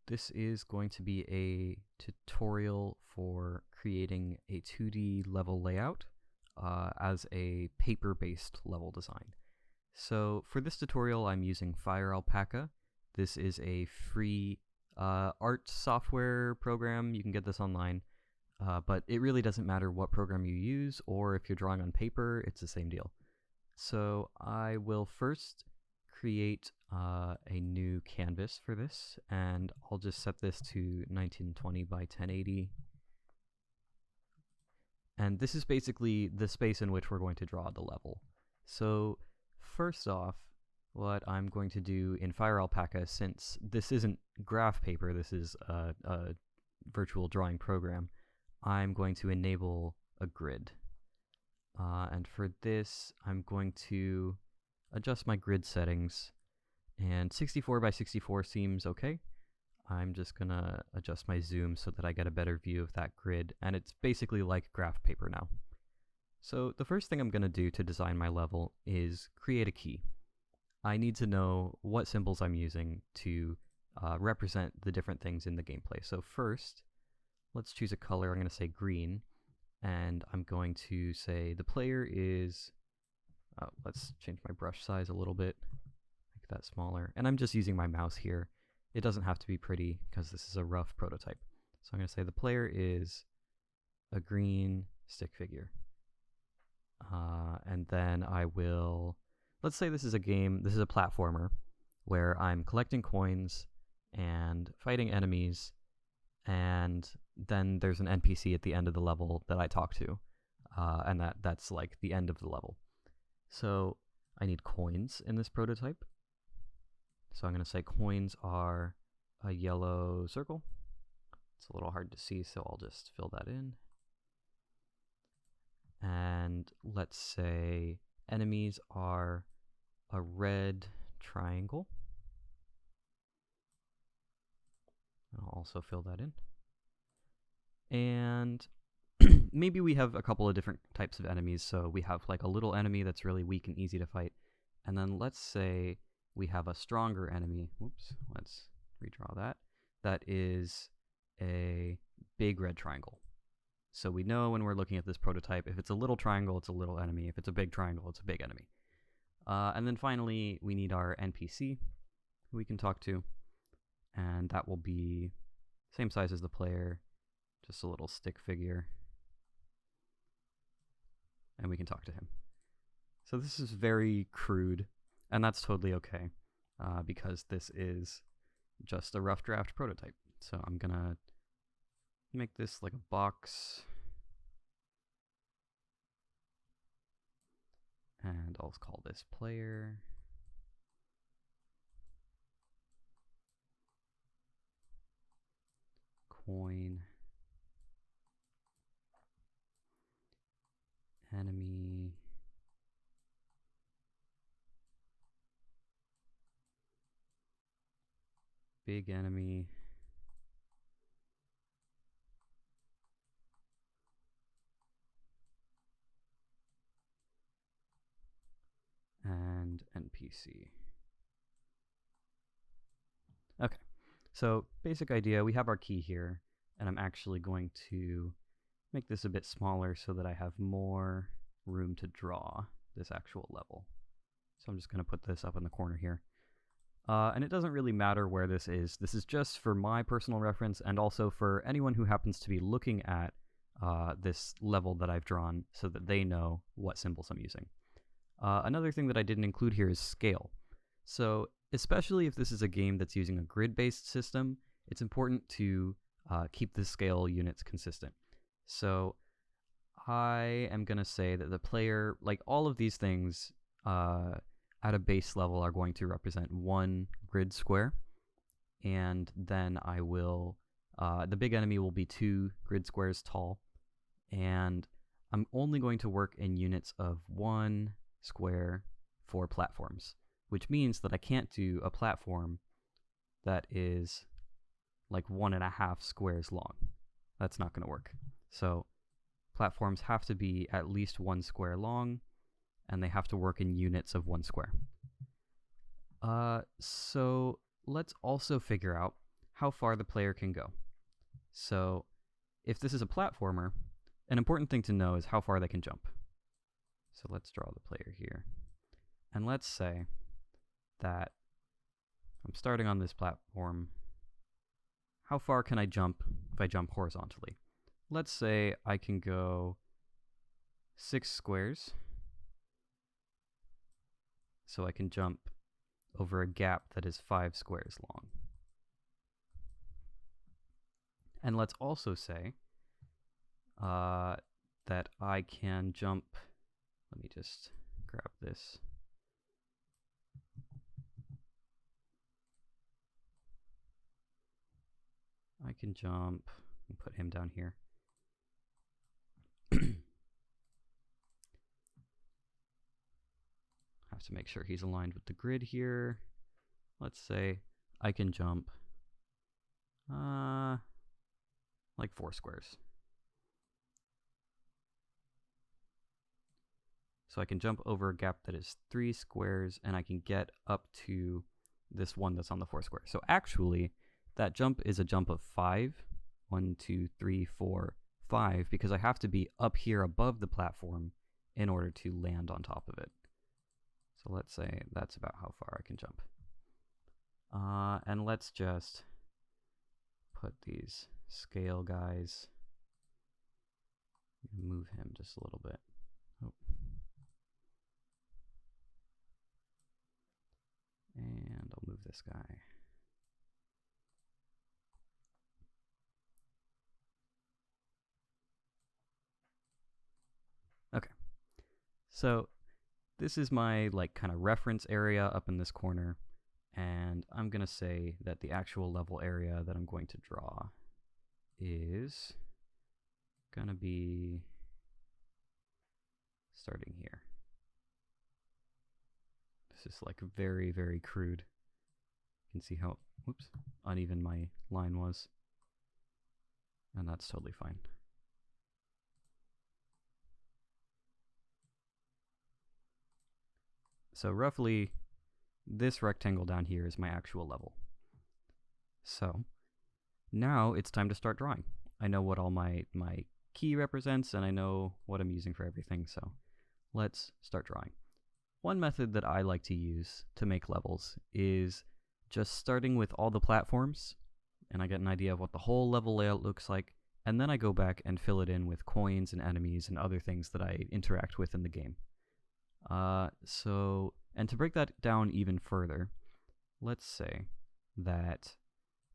This is going to be a tutorial for creating a 2D level layout as a paper-based level design. So for this tutorial, I'm using Fire Alpaca. This is a free art software program. You can get this online, but it really doesn't matter what program you use, or if you're drawing on paper, it's the same deal. So I will first create a new canvas for this, and I'll just set this to 1920 by 1080. And this is basically the space in which we're going to draw the level. So first off, what I'm going to do in Fire Alpaca, since this isn't graph paper, this is a virtual drawing program, I'm going to enable a grid. And for this, I'm going to adjust my grid settings, and 64 by 64 seems okay. I'm just gonna adjust my zoom so that I get a better view of that grid, and it's basically like graph paper now. So the first thing I'm gonna do to design my level is create a key. I need to know what symbols I'm using to represent the different things in the gameplay. So first, let's choose a color. I'm gonna say green, and I'm going to say the player is, let's change my brush size a little bit, make that smaller, and I'm just using my mouse here. It doesn't have to be pretty because this is a rough prototype. So I'm going to say the player is a green stick figure. And then I will, let's say this is a game, this is a platformer, where I'm collecting coins and fighting enemies, and then there's an NPC at the end of the level that I talk to, and that's like the end of the level. So I need coins in this prototype. So I'm going to say coins are a yellow circle. It's a little hard to see, so I'll just fill that in. And let's say enemies are a red triangle. I'll also fill that in. And maybe we have a couple of different types of enemies. So we have like a little enemy that's really weak and easy to fight. And then let's say we have a stronger enemy. Whoops, let's redraw that. That is a big red triangle. So we know when we're looking at this prototype, if it's a little triangle, it's a little enemy. If it's a big triangle, it's a big enemy. And then finally, we need our NPC who we can talk to. And that will be same size as the player, just a little stick figure. And we can talk to him. So this is very crude, and that's totally okay, because this is just a rough draft prototype. So I'm gonna make this like a box, and I'll call this player. Coin. Enemy. Big enemy. And NPC. Okay, so basic idea, we have our key here, and I'm actually going to make this a bit smaller so that I have more room to draw this actual level. So I'm just going to put this up in the corner here. And it doesn't really matter where this is. This is just for my personal reference, and also for anyone who happens to be looking at this level that I've drawn, so that they know what symbols I'm using. Another thing that I didn't include here is scale. So especially if this is a game that's using a grid-based system, it's important to keep the scale units consistent. So I am going to say that the player, like all of these things at a base level, are going to represent one grid square. And then I will, the big enemy will be 2 grid squares tall. And I'm only going to work in units of 1 square for platforms, which means that I can't do a platform that is like 1.5 squares long. That's not going to work. So platforms have to be at least 1 square long, and they have to work in units of 1 square. So let's also figure out how far the player can go. So if this is a platformer, an important thing to know is how far they can jump. So let's draw the player here. And let's say that I'm starting on this platform. How far can I jump if I jump horizontally? Let's say I can go 6 squares. So I can jump over a gap that is 5 squares long. And let's also say that I can jump, let me just grab this. I can jump and put him down here. Have to make sure he's aligned with the grid here. Let's say I can jump like 4 squares. So I can jump over a gap that is 3 squares, and I can get up to this one that's on the 4 square. So actually, that jump is a jump of 5. 1, 2, 3, 4, 5, because I have to be up here above the platform in order to land on top of it. So let's say that's about how far I can jump. And let's just put these scale guys, move him just a little bit. Oh. And I'll move this guy. Okay. So this is my kind of reference area up in this corner, and I'm going to say that the actual level area that I'm going to draw is going to be starting here. This is very, very crude. You can see how, whoops, uneven my line was. And that's totally fine. So roughly, this rectangle down here is my actual level. So now it's time to start drawing. I know what all my key represents, and I know what I'm using for everything, so let's start drawing. One method that I like to use to make levels is just starting with all the platforms, and I get an idea of what the whole level layout looks like, and then I go back and fill it in with coins and enemies and other things that I interact with in the game. And to break that down even further, let's say that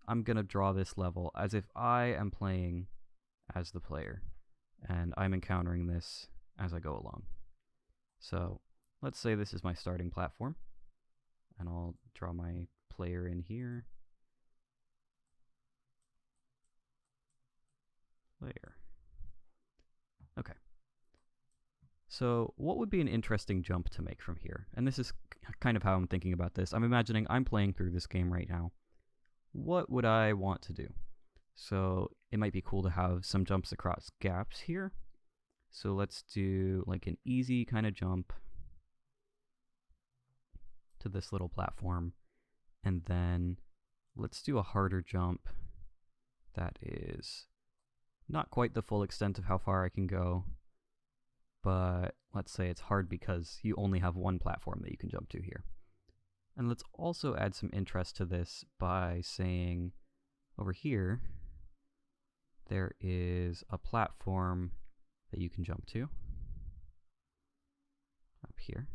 I'm going to draw this level as if I am playing as the player, and I'm encountering this as I go along. So let's say this is my starting platform, and I'll draw my player in here. Player. Okay. So what would be an interesting jump to make from here? And this is kind of how I'm thinking about this. I'm imagining I'm playing through this game right now. What would I want to do? So it might be cool to have some jumps across gaps here. So let's do an easy kind of jump to this little platform. And then let's do a harder jump that is not quite the full extent of how far I can go. But let's say it's hard because you only have one platform that you can jump to here. And let's also add some interest to this by saying over here, there is a platform that you can jump to up here.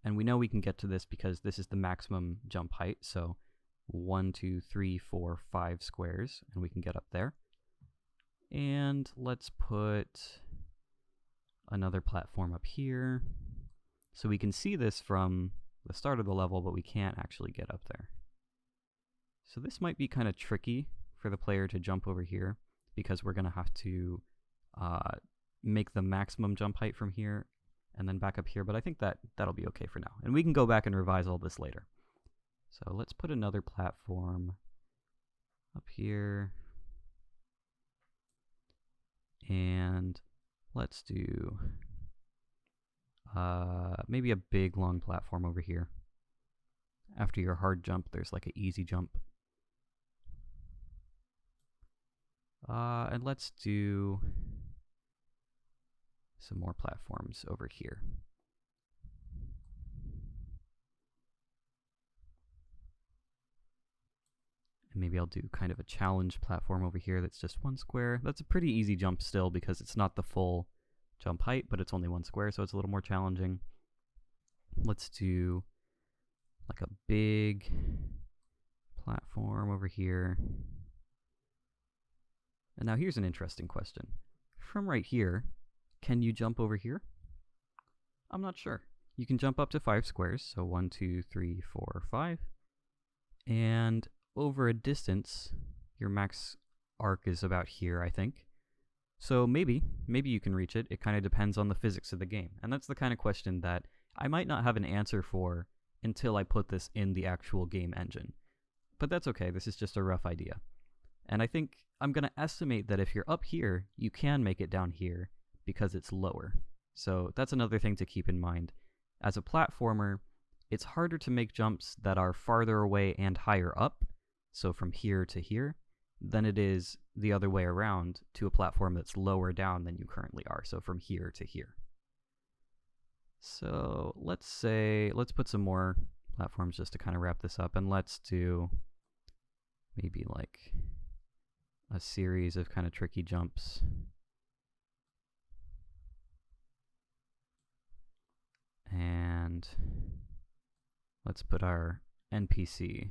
And we know we can get to this because this is the maximum jump height. So 1, 2, 3, 4, 5 squares, and we can get up there. And let's put another platform up here. So we can see this from the start of the level, but we can't actually get up there. So this might be kind of tricky for the player to jump over here, because we're going to have to make the maximum jump height from here and then back up here, but I think that'll be okay for now. And we can go back and revise all this later. So let's put another platform up here. And let's do maybe a big long platform over here. after your hard jump, there's like an easy jump. And let's do some more platforms over here. And maybe I'll do kind of a challenge platform over here that's just 1 square. That's a pretty easy jump still because it's not the full jump height, but it's only 1 square, so it's a little more challenging. Let's do like a big platform over here. And now here's an interesting question. From right here, can you jump over here? I'm not sure. You can jump up to 5 squares, so 1, 2, 3, 4, 5. And over a distance, your max arc is about here, I think. So maybe you can reach it. It kind of depends on the physics of the game. And that's the kind of question that I might not have an answer for until I put this in the actual game engine. But that's okay, this is just a rough idea. And I think I'm going to estimate that if you're up here, you can make it down here because it's lower. So that's another thing to keep in mind. As a platformer, it's harder to make jumps that are farther away and higher up, so from here to here, than it is the other way around to a platform that's lower down than you currently are, so from here to here. So let's put some more platforms just to kind of wrap this up, and let's do maybe like a series of kind of tricky jumps. And let's put our NPC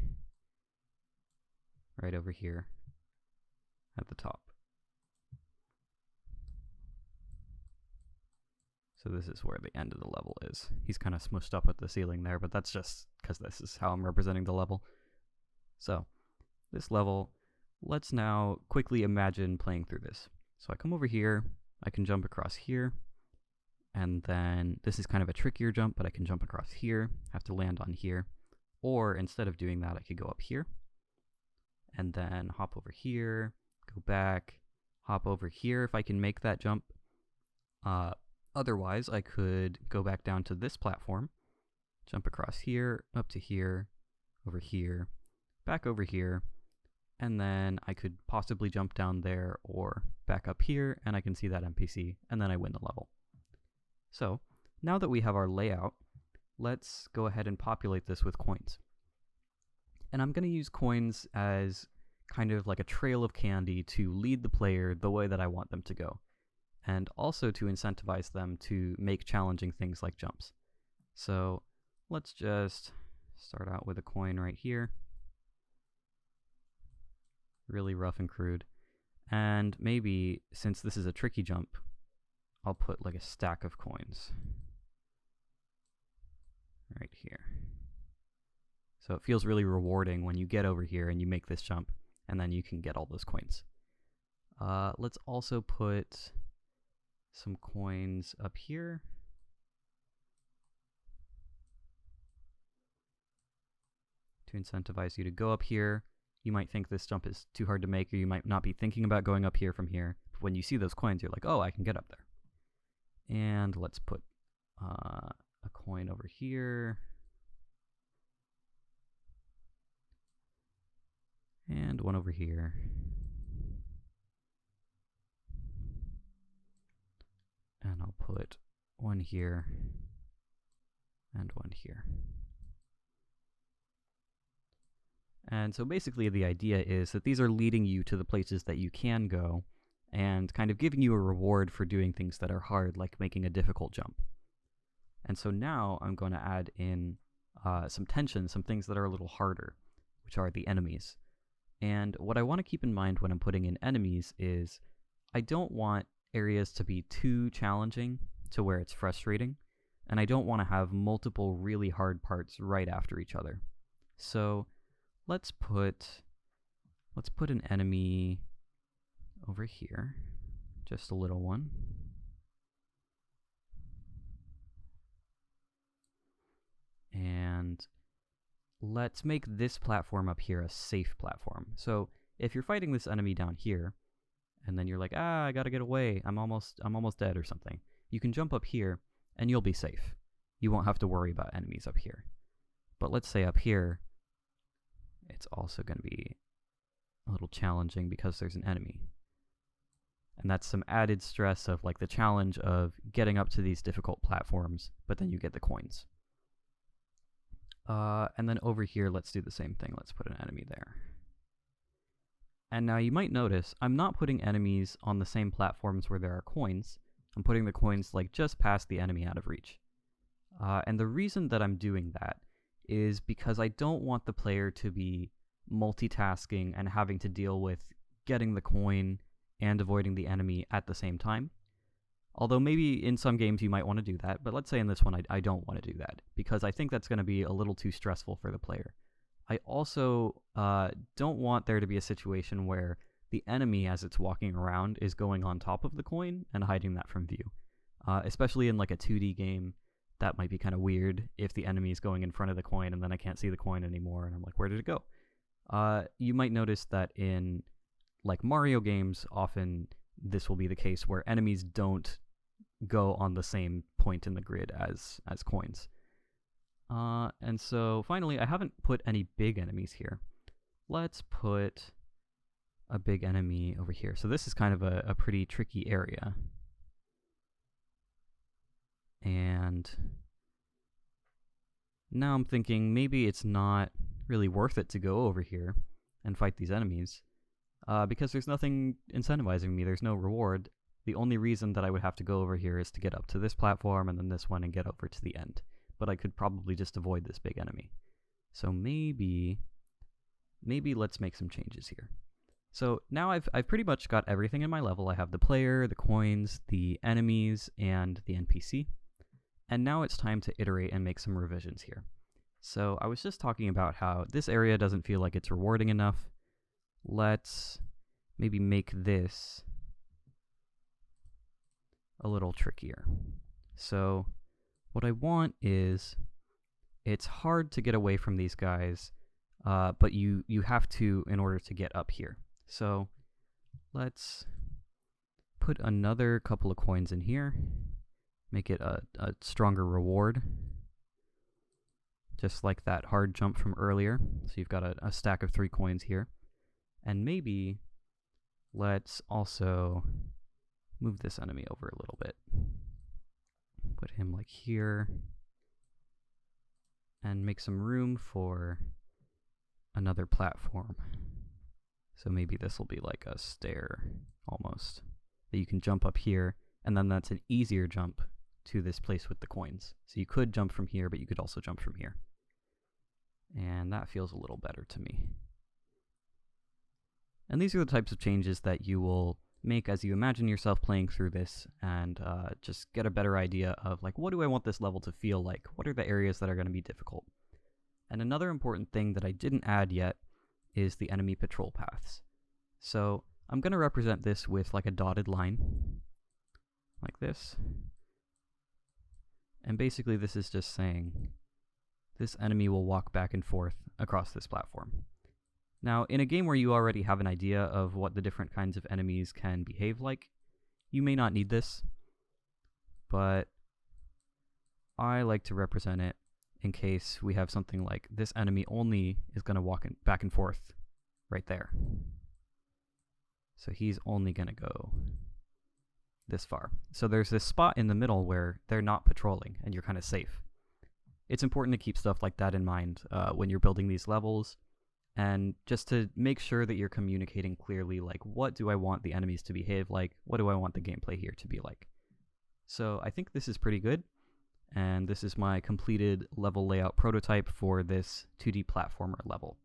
right over here at the top. So this is where the end of the level is. He's kind of smushed up at the ceiling there, but that's just because this is how I'm representing the level. So this level, let's now quickly imagine playing through this. So I come over here, I can jump across here, and then this is kind of a trickier jump, but I can jump across here, have to land on here. Or instead of doing that, I could go up here, and then hop over here, go back, hop over here if I can make that jump. Otherwise, I could go back down to this platform, jump across here, up to here, over here, back over here, and then I could possibly jump down there or back up here, and I can see that NPC, and then I win the level. So, now that we have our layout, let's go ahead and populate this with coins. And I'm going to use coins as kind of like a trail of candy to lead the player the way that I want them to go, and also to incentivize them to make challenging things like jumps. So let's just start out with a coin right here. Really rough and crude. And maybe, since this is a tricky jump, I'll put like a stack of coins right here. So it feels really rewarding when you get over here and you make this jump, and then you can get all those coins. Let's also put some coins up here. To incentivize you to go up here. You might think this jump is too hard to make, or you might not be thinking about going up here from here. But when you see those coins, you're like, oh, I can get up there. And let's put a coin over here. And one over here. And I'll put one here and one here. And so basically the idea is that these are leading you to the places that you can go and kind of giving you a reward for doing things that are hard, like making a difficult jump. And so now I'm going to add in some tension, some things that are a little harder, which are the enemies. And what I want to keep in mind when I'm putting in enemies is I don't want areas to be too challenging to where it's frustrating, and I don't want to have multiple really hard parts right after each other. So let's put an enemy over here, just a little one. And let's make this platform up here a safe platform. So if you're fighting this enemy down here, and then you're like, I gotta get away, I'm almost dead or something, you can jump up here and you'll be safe. You won't have to worry about enemies up here. But let's say up here, it's also going to be a little challenging because there's an enemy. And that's some added stress of like the challenge of getting up to these difficult platforms, but then you get the coins. And then over here, let's do the same thing. Let's put an enemy there. And now you might notice I'm not putting enemies on the same platforms where there are coins. I'm putting the coins like just past the enemy out of reach. And the reason that I'm doing that is because I don't want the player to be multitasking and having to deal with getting the coin and avoiding the enemy at the same time. Although maybe in some games you might want to do that, but let's say in this one I don't want to do that, because I think that's going to be a little too stressful for the player. I also don't want there to be a situation where the enemy, as it's walking around, is going on top of the coin and hiding that from view. Especially in like a 2D game, that might be kind of weird if the enemy is going in front of the coin and then I can't see the coin anymore and I'm like, where did it go? You might notice that in like Mario games, often this will be the case where enemies don't go on the same point in the grid as coins. And so finally, I haven't put any big enemies here. Let's put a big enemy over here. So this is kind of a pretty tricky area. And now I'm thinking maybe it's not really worth it to go over here and fight these enemies, because there's nothing incentivizing me. There's no reward. The only reason that I would have to go over here is to get up to this platform and then this one and get over to the end. But I could probably just avoid this big enemy. So maybe let's make some changes here. So now I've pretty much got everything in my level. I have the player, the coins, the enemies, and the NPC. And now it's time to iterate and make some revisions here. So I was just talking about how this area doesn't feel like it's rewarding enough. Let's maybe make this a little trickier. So what I want is, it's hard to get away from these guys, but you have to in order to get up here. So let's put another couple of coins in here, make it a stronger reward, just like that hard jump from earlier. So you've got a stack of 3 coins here. And maybe let's also move this enemy over a little bit. Put him like here, and make some room for another platform. So maybe this will be like a stair almost, that you can jump up here, and then that's an easier jump to this place with the coins. So you could jump from here, but you could also jump from here. And that feels a little better to me. And these are the types of changes that you will make as you imagine yourself playing through this, and just get a better idea of like, what do I want this level to feel like? What are the areas that are going to be difficult? And another important thing that I didn't add yet is the enemy patrol paths. So I'm going to represent this with like a dotted line, like this. And basically this is just saying this enemy will walk back and forth across this platform. Now, in a game where you already have an idea of what the different kinds of enemies can behave like, you may not need this, but I like to represent it in case we have something like this enemy only is going to walk back and forth right there. So he's only going to go this far. So there's this spot in the middle where they're not patrolling and you're kind of safe. It's important to keep stuff like that in mind when you're building these levels, and just to make sure that you're communicating clearly, like, what do I want the enemies to behave like? What do I want the gameplay here to be like? So I think this is pretty good, and this is my completed level layout prototype for this 2D platformer level.